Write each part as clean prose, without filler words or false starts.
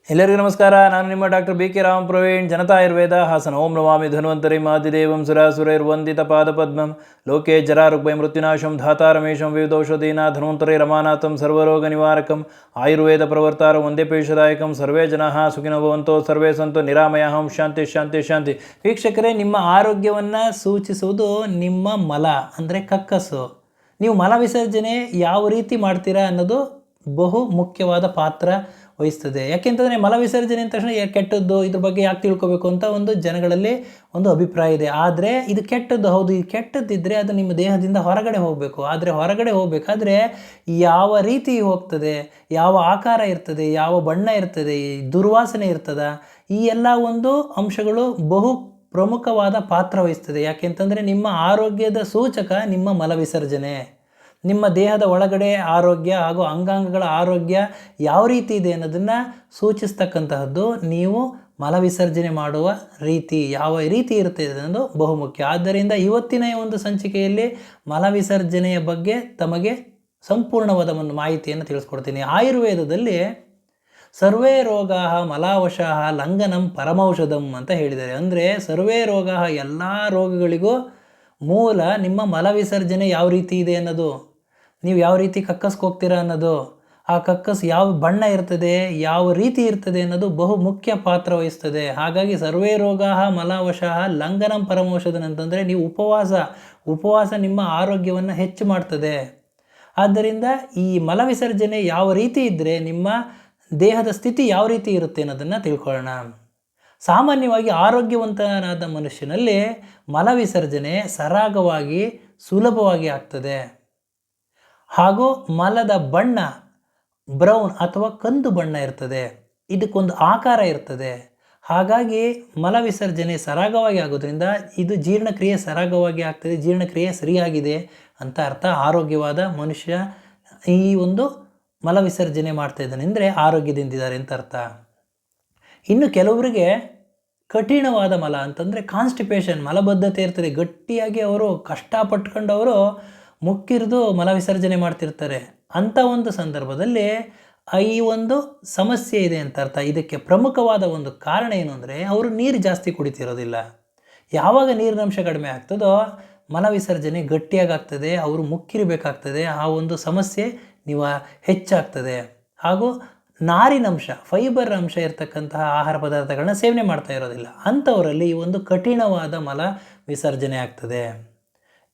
ಎಲ್ಲರಿಗೂ ನಮಸ್ಕಾರ. ನಾನು ನಿಮ್ಮ ಡಾಕ್ಟರ್ BK ರಾಮ್ ಪ್ರವೀಣ್, ಜನತಾ ಆಯುರ್ವೇದ, ಹಾಸನ. ಓಂ ನಮಾಮಿ ಧನ್ವಂತರಿ ಮಾದಿದೇವಂ ಸುರಾಸುರೈರ್ವಂದಿತ ಪಾದಪದ್ಮಂ ಲೋಕೆ ಜರಾರುಗ್ಭಯ ಮೃತ್ಯುನಾಶಂ ಧಾತಾರಮೇಶಂ ವಿವಿಧೌಷಧೀನಾ ಧನ್ವಂತರಿ ರಮಾನಾಥಂ ಸರ್ವರೋಗ ನಿವಾರಕಂ ಆಯುರ್ವೇದ ಪ್ರವರ್ತಾರ ಒಂದೇ ಪೇಷದಾಯಕಂ. ಸರ್ವೇ ಜನಾಃ ಸುಖಿನೋ ಭವಂತೋ ಸರ್ವೇ ಸಂತು ನಿರಾಮಯಃ. ಶಾಂತಿ ಶಾಂತಿ ಶಾಂತಿ. ವೀಕ್ಷಕರೇ, ನಿಮ್ಮ ಆರೋಗ್ಯವನ್ನು ಸೂಚಿಸುವುದು ನಿಮ್ಮ ಮಲ ಅಂದರೆ ಕಕ್ಕಸ್ಸು. ನೀವು ಮಲ ವಿಸರ್ಜನೆ ಯಾವ ರೀತಿ ಮಾಡ್ತೀರಾ ಅನ್ನೋದು ಬಹು ಮುಖ್ಯವಾದ ಪಾತ್ರ ವಹಿಸ್ತದೆ. ಯಾಕೆಂತಂದರೆ ಮಲ ವಿಸರ್ಜನೆ ಅಂದ ತಕ್ಷಣ ಕೆಟ್ಟದ್ದು, ಇದ್ರ ಬಗ್ಗೆ ಯಾಕೆ ತಿಳ್ಕೊಬೇಕು ಅಂತ ಒಂದು ಜನಗಳಲ್ಲಿ ಒಂದು ಅಭಿಪ್ರಾಯ ಇದೆ. ಆದರೆ ಇದು ಕೆಟ್ಟದ್ದು, ಹೌದು. ಇದು ಕೆಟ್ಟದ್ದಿದ್ದರೆ ಅದು ನಿಮ್ಮ ದೇಹದಿಂದ ಹೊರಗಡೆ ಹೋಗಬೇಕು. ಆದರೆ ಹೊರಗಡೆ ಹೋಗಬೇಕಾದ್ರೆ ಯಾವ ರೀತಿ ಹೋಗ್ತದೆ, ಯಾವ ಆಕಾರ ಇರ್ತದೆ, ಯಾವ ಬಣ್ಣ ಇರ್ತದೆ, ದುರ್ವಾಸನೆ ಇರ್ತದ, ಈ ಎಲ್ಲ ಒಂದು ಅಂಶಗಳು ಬಹು ಪ್ರಮುಖವಾದ ಪಾತ್ರ ವಹಿಸ್ತದೆ. ಯಾಕೆಂತಂದರೆ ನಿಮ್ಮ ಆರೋಗ್ಯದ ಸೂಚಕ ನಿಮ್ಮ ಮಲ ವಿಸರ್ಜನೆ. ನಿಮ್ಮ ದೇಹದ ಒಳಗಡೆ ಆರೋಗ್ಯ ಹಾಗೂ ಅಂಗಾಂಗಗಳ ಆರೋಗ್ಯ ಯಾವ ರೀತಿ ಇದೆ ಅನ್ನೋದನ್ನು ಸೂಚಿಸ್ತಕ್ಕಂತಹದ್ದು ನೀವು ಮಲ ವಿಸರ್ಜನೆ ಮಾಡುವ ರೀತಿ ಯಾವ ರೀತಿ ಇರುತ್ತೆ ಅನ್ನೋದು ಬಹುಮುಖ್ಯ. ಆದ್ದರಿಂದ ಇವತ್ತಿನ ಒಂದು ಸಂಚಿಕೆಯಲ್ಲಿ ಮಲ ವಿಸರ್ಜನೆಯ ಬಗ್ಗೆ ತಮಗೆ ಸಂಪೂರ್ಣವಾದ ಒಂದು ಮಾಹಿತಿಯನ್ನು ತಿಳಿಸ್ಕೊಡ್ತೀನಿ. ಆಯುರ್ವೇದದಲ್ಲಿ ಸರ್ವೇ ರೋಗಾ ಮಲಾವಶಃ ಲಂಘನಂ ಪರಮೌಷಧಂ ಅಂತ ಹೇಳಿದ್ದಾರೆ. ಅಂದರೆ ಸರ್ವೇ ರೋಗ, ಎಲ್ಲ ರೋಗಗಳಿಗೂ ಮೂಲ ನಿಮ್ಮ ಮಲ ವಿಸರ್ಜನೆ ಯಾವ ರೀತಿ ಇದೆ ಅನ್ನೋದು, ನೀವು ಯಾವ ರೀತಿ ಕಕ್ಕಸ್ಗೆ ಹೋಗ್ತೀರಾ ಅನ್ನೋದು, ಆ ಕಕ್ಕಸ್ ಯಾವ ಬಣ್ಣ ಇರ್ತದೆ, ಯಾವ ರೀತಿ ಇರ್ತದೆ ಅನ್ನೋದು ಬಹು ಮುಖ್ಯ ಪಾತ್ರ ವಹಿಸ್ತದೆ. ಹಾಗಾಗಿ ಸರ್ವೇ ರೋಗ ಮಲಾವಶಃ ಲಂಘನಂ ಪರಮೌಷಧಂ ಅಂತಂದರೆ ನೀವು ಉಪವಾಸ ನಿಮ್ಮ ಆರೋಗ್ಯವನ್ನು ಹೆಚ್ಚು ಮಾಡ್ತದೆ. ಆದ್ದರಿಂದ ಈ ಮಲ ವಿಸರ್ಜನೆ ಯಾವ ರೀತಿ ಇದ್ದರೆ ನಿಮ್ಮ ದೇಹದ ಸ್ಥಿತಿ ಯಾವ ರೀತಿ ಇರುತ್ತೆ ಅನ್ನೋದನ್ನು ತಿಳ್ಕೊಳ್ಳೋಣ. ಸಾಮಾನ್ಯವಾಗಿ ಆರೋಗ್ಯವಂತನಾದ ಮನುಷ್ಯನಲ್ಲಿ ಮಲ ವಿಸರ್ಜನೆ ಸರಾಗವಾಗಿ ಸುಲಭವಾಗಿ ಆಗ್ತದೆ. ಹಾಗೂ ಮಲದ ಬಣ್ಣ ಬ್ರೌನ್ ಅಥವಾ ಕಂದು ಬಣ್ಣ ಇರ್ತದೆ. ಇದಕ್ಕೊಂದು ಆಕಾರ ಇರ್ತದೆ. ಹಾಗಾಗಿ ಮಲ ವಿಸರ್ಜನೆ ಸರಾಗವಾಗಿ ಆಗೋದ್ರಿಂದ ಇದು ಜೀರ್ಣಕ್ರಿಯೆ ಸರಾಗವಾಗಿ ಆಗ್ತದೆ, ಜೀರ್ಣಕ್ರಿಯೆ ಸರಿಯಾಗಿದೆ ಅಂತ ಅರ್ಥ. ಆರೋಗ್ಯವಾದ ಮನುಷ್ಯ ಈ ಒಂದು ಮಲ ವಿಸರ್ಜನೆ ಮಾಡ್ತಾ ಇದ್ದಾನೆ ಅಂದರೆ ಆರೋಗ್ಯದಿಂದಿದ್ದಾರೆ ಅಂತ ಅರ್ಥ. ಇನ್ನು ಕೆಲವರಿಗೆ ಕಠಿಣವಾದ ಮಲ ಅಂತಂದರೆ ಕಾನ್ಸ್ಟಿಪೇಷನ್, ಮಲಬದ್ಧತೆ ಇರ್ತದೆ. ಗಟ್ಟಿಯಾಗಿ ಅವರು ಕಷ್ಟಪಟ್ಕೊಂಡು ಅವರು ಮುಕ್ಕಿರಿದು ಮಲ ವಿಸರ್ಜನೆ ಮಾಡ್ತಿರ್ತಾರೆ. ಅಂಥ ಒಂದು ಸಂದರ್ಭದಲ್ಲಿ ಈ ಒಂದು ಸಮಸ್ಯೆ ಇದೆ ಅಂತ ಅರ್ಥ. ಇದಕ್ಕೆ ಪ್ರಮುಖವಾದ ಒಂದು ಕಾರಣ ಏನು ಅಂದರೆ ಅವರು ನೀರು ಜಾಸ್ತಿ ಕುಡಿತಿರೋದಿಲ್ಲ. ಯಾವಾಗ ನೀರಿನ ಅಂಶ ಕಡಿಮೆ ಆಗ್ತದೋ ಮಲ ವಿಸರ್ಜನೆ ಗಟ್ಟಿಯಾಗಿ ಆಗ್ತದೆ, ಅವರು ಮುಕ್ಕಿರಬೇಕಾಗ್ತದೆ. ಆ ಒಂದು ಸಮಸ್ಯೆ ಹೆಚ್ಚಾಗ್ತದೆ. ಹಾಗೂ ನಾರಿನಂಶ, ಫೈಬರ್ ಅಂಶ ಇರತಕ್ಕಂತಹ ಆಹಾರ ಪದಾರ್ಥಗಳನ್ನ ಸೇವನೆ ಮಾಡ್ತಾ ಇರೋದಿಲ್ಲ. ಅಂಥವರಲ್ಲಿ ಈ ಒಂದು ಕಠಿಣವಾದ ಮಲ ವಿಸರ್ಜನೆ ಆಗ್ತದೆ.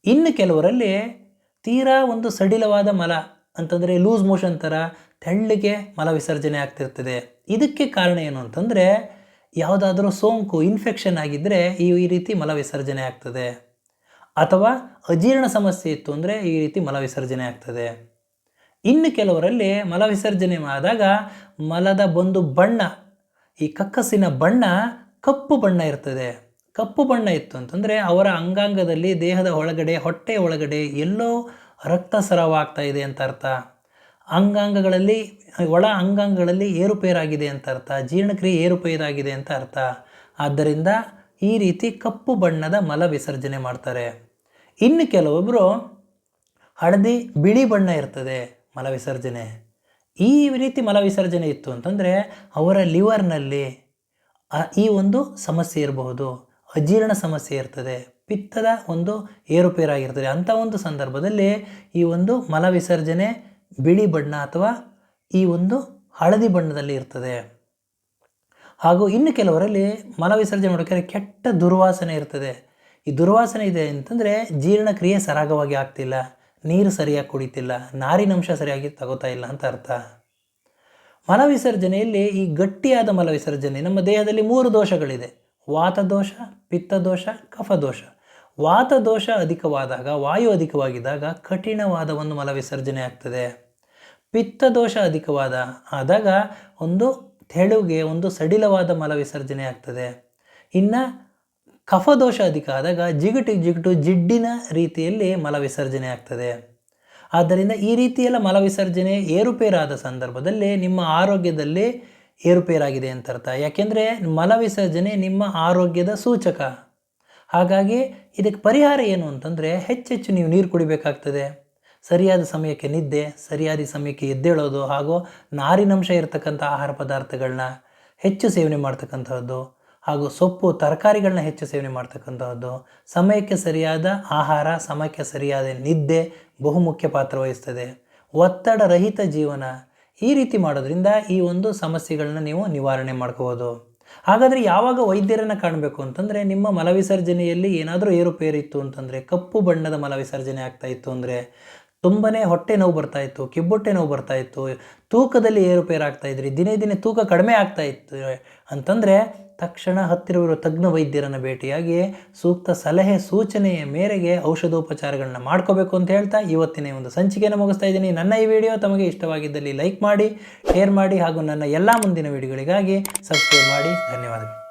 ಇನ್ನು ಕೆಲವರಲ್ಲಿ ತೀರಾ ಒಂದು ಸಡಿಲವಾದ ಮಲ ಅಂತಂದರೆ ಲೂಸ್ ಮೋಷನ್ ಥರ ತೆಳ್ಳಗೆ ಮಲ ವಿಸರ್ಜನೆ ಆಗ್ತಿರ್ತದೆ. ಇದಕ್ಕೆ ಕಾರಣ ಏನು ಅಂತಂದರೆ ಯಾವುದಾದ್ರೂ ಸೋಂಕು, ಇನ್ಫೆಕ್ಷನ್ ಆಗಿದ್ದರೆ ಈ ರೀತಿ ಮಲ ವಿಸರ್ಜನೆ ಆಗ್ತದೆ. ಅಥವಾ ಅಜೀರ್ಣ ಸಮಸ್ಯೆ ಇತ್ತು ಅಂದರೆ ಈ ರೀತಿ ಮಲ ವಿಸರ್ಜನೆ ಆಗ್ತದೆ. ಇನ್ನು ಕೆಲವರಲ್ಲಿ ಮಲ ವಿಸರ್ಜನೆ ಆದಾಗ ಮಲದ ಒಂದು ಬಣ್ಣ, ಈ ಕಕ್ಕಸಿನ ಬಣ್ಣ ಕಪ್ಪು ಬಣ್ಣ ಇರ್ತದೆ. ಕಪ್ಪು ಬಣ್ಣ ಇತ್ತು ಅಂತಂದರೆ ಅವರ ಅಂಗಾಂಗದಲ್ಲಿ, ದೇಹದ ಒಳಗಡೆ, ಹೊಟ್ಟೆ ಒಳಗಡೆ ಎಲ್ಲೋ ರಕ್ತಸ್ರಾವ ಇದೆ ಅಂತ ಅರ್ಥ. ಅಂಗಾಂಗಗಳಲ್ಲಿ, ಒಳ ಅಂಗಾಂಗಗಳಲ್ಲಿ ಏರುಪೇರಾಗಿದೆ ಅಂತ ಅರ್ಥ. ಜೀರ್ಣಕ್ರಿಯೆ ಏರುಪೇರಾಗಿದೆ ಅಂತ ಅರ್ಥ. ಆದ್ದರಿಂದ ಈ ರೀತಿ ಕಪ್ಪು ಬಣ್ಣದ ಮಲ ವಿಸರ್ಜನೆ ಮಾಡ್ತಾರೆ. ಇನ್ನು ಕೆಲವೊಬ್ಬರು ಹಳದಿ ಬಿಳಿ ಬಣ್ಣ ಇರ್ತದೆ ಮಲ ವಿಸರ್ಜನೆ. ಈ ರೀತಿ ಮಲ ವಿಸರ್ಜನೆ ಇತ್ತು ಅಂತಂದರೆ ಅವರ ಲಿವರ್ನಲ್ಲಿ ಈ ಒಂದು ಸಮಸ್ಯೆ ಇರಬಹುದು, ಅಜೀರ್ಣ ಸಮಸ್ಯೆ ಇರ್ತದೆ, ಪಿತ್ತದ ಒಂದು ಏರುಪೇರಾಗಿರ್ತದೆ. ಅಂಥ ಒಂದು ಸಂದರ್ಭದಲ್ಲಿ ಈ ಒಂದು ಮಲ ವಿಸರ್ಜನೆ ಬಿಳಿ ಬಣ್ಣ ಅಥವಾ ಈ ಒಂದು ಹಳದಿ ಬಣ್ಣದಲ್ಲಿ ಇರ್ತದೆ. ಹಾಗೂ ಇನ್ನು ಕೆಲವರಲ್ಲಿ ಮಲ ವಿಸರ್ಜನೆ ಮಾಡೋಕ್ಕೆ ಕೆಟ್ಟ ದುರ್ವಾಸನೆ ಇರ್ತದೆ. ಈ ದುರ್ವಾಸನೆ ಇದೆ ಅಂತಂದರೆ ಜೀರ್ಣಕ್ರಿಯೆ ಸರಾಗವಾಗಿ ಆಗ್ತಿಲ್ಲ, ನೀರು ಸರಿಯಾಗಿ ಕುಡಿತಿಲ್ಲ, ನಾರಿನಂಶ ಸರಿಯಾಗಿ ತಗೋತಾ ಇಲ್ಲ ಅಂತ ಅರ್ಥ. ಮಲ ವಿಸರ್ಜನೆಯಲ್ಲಿ ಈ ಗಟ್ಟಿಯಾದ ಮಲ ವಿಸರ್ಜನೆ, ನಮ್ಮ ದೇಹದಲ್ಲಿ 3 ದೋಷಗಳಿದೆ: ವಾತದೋಷ, ಪಿತ್ತದೋಷ, ಕಫದೋಷ. ವಾತದೋಷ ಅಧಿಕವಾದಾಗ, ವಾಯು ಅಧಿಕವಾಗಿದ್ದಾಗ ಕಠಿಣವಾದ ಒಂದು ಮಲ ವಿಸರ್ಜನೆ ಆಗ್ತದೆ. ಪಿತ್ತದೋಷ ಆದಾಗ ಒಂದು ತೆಳುಗೆ, ಒಂದು ಸಡಿಲವಾದ ಮಲ ವಿಸರ್ಜನೆ ಆಗ್ತದೆ. ಇನ್ನು ಕಫದೋಷ ಅಧಿಕ ಆದಾಗ ಜಿಗುಟು ಜಿಡ್ಡಿನ ರೀತಿಯಲ್ಲಿ ಮಲ ವಿಸರ್ಜನೆ ಆಗ್ತದೆ. ಆದ್ದರಿಂದ ಈ ರೀತಿಯೆಲ್ಲ ಮಲ ವಿಸರ್ಜನೆ ಏರುಪೇರಾದ ಸಂದರ್ಭದಲ್ಲಿ ನಿಮ್ಮ ಆರೋಗ್ಯದಲ್ಲಿ ಏರುಪೇರಾಗಿದೆ ಅಂತ ಅರ್ಥ. ಯಾಕೆಂದರೆ ಮಲ ವಿಸರ್ಜನೆ ನಿಮ್ಮ ಆರೋಗ್ಯದ ಸೂಚಕ. ಹಾಗಾಗಿ ಇದಕ್ಕೆ ಪರಿಹಾರ ಏನು ಅಂತಂದರೆ ಹೆಚ್ಚೆಚ್ಚು ನೀವು ನೀರು ಕುಡಿಬೇಕಾಗ್ತದೆ. ಸರಿಯಾದ ಸಮಯಕ್ಕೆ ನಿದ್ದೆ, ಸರಿಯಾದ ಸಮಯಕ್ಕೆ ಎದ್ದೇಳೋದು, ಹಾಗೂ ನಾರಿನಂಶ ಇರತಕ್ಕಂಥ ಆಹಾರ ಪದಾರ್ಥಗಳನ್ನ ಹೆಚ್ಚು ಸೇವನೆ ಮಾಡ್ತಕ್ಕಂಥದ್ದು ಹಾಗೂ ಸೊಪ್ಪು ತರಕಾರಿಗಳನ್ನ ಹೆಚ್ಚು ಸೇವನೆ ಮಾಡ್ತಕ್ಕಂಥದ್ದು, ಸಮಯಕ್ಕೆ ಸರಿಯಾದ ಆಹಾರ, ಸಮಯಕ್ಕೆ ಸರಿಯಾದ ನಿದ್ದೆ ಬಹುಮುಖ್ಯ ಪಾತ್ರ ವಹಿಸ್ತದೆ. ಒತ್ತಡ ರಹಿತ ಜೀವನ, ಈ ರೀತಿ ಮಾಡೋದ್ರಿಂದ ಈ ಒಂದು ಸಮಸ್ಯೆಗಳನ್ನ ನೀವು ನಿವಾರಣೆ ಮಾಡ್ಕೋಬೋದು. ಹಾಗಾದರೆ ಯಾವಾಗ ವೈದ್ಯರನ್ನು ಕಾಣಬೇಕು ಅಂತಂದರೆ, ನಿಮ್ಮ ಮಲವಿಸರ್ಜನೆಯಲ್ಲಿ ಏನಾದರೂ ಏರುಪೇರಿತ್ತು ಅಂತಂದರೆ, ಕಪ್ಪು ಬಣ್ಣದ ಮಲವಿಸರ್ಜನೆ ಆಗ್ತಾಯಿತ್ತು ಅಂದರೆ, ತುಂಬಾ ಹೊಟ್ಟೆ ನೋವು ಬರ್ತಾಯಿತ್ತು, ಕಿಬ್ಬೊಟ್ಟೆ ನೋವು ಬರ್ತಾಯಿತ್ತು, ತೂಕದಲ್ಲಿ ಏರುಪೇರು ಆಗ್ತಾಯಿದ್ರಿ, ದಿನೇ ದಿನೇ ತೂಕ ಕಡಿಮೆ ಆಗ್ತಾಯಿತ್ತು ಅಂತಂದರೆ ತಕ್ಷಣ ಹತ್ತಿರವಿರುವ ತಜ್ಞ ವೈದ್ಯರನ್ನು ಭೇಟಿಯಾಗಿ ಸೂಕ್ತ ಸಲಹೆ ಸೂಚನೆಯ ಮೇರೆಗೆ ಔಷಧೋಪಚಾರಗಳನ್ನ ಮಾಡ್ಕೋಬೇಕು ಅಂತ ಹೇಳ್ತಾ ಇವತ್ತಿನ ಒಂದು ಸಂಚಿಕೆಯನ್ನು ಮುಗಿಸ್ತಾ ಇದ್ದೀನಿ. ನನ್ನ ಈ ವಿಡಿಯೋ ತಮಗೆ ಇಷ್ಟವಾಗಿದ್ದಲ್ಲಿ ಲೈಕ್ ಮಾಡಿ, ಶೇರ್ ಮಾಡಿ ಹಾಗೂ ನನ್ನ ಎಲ್ಲ ಮುಂದಿನ ವಿಡಿಯೋಗಳಿಗಾಗಿ ಸಬ್ಸ್ಕ್ರೈಬ್ ಮಾಡಿ. ಧನ್ಯವಾದಗಳು.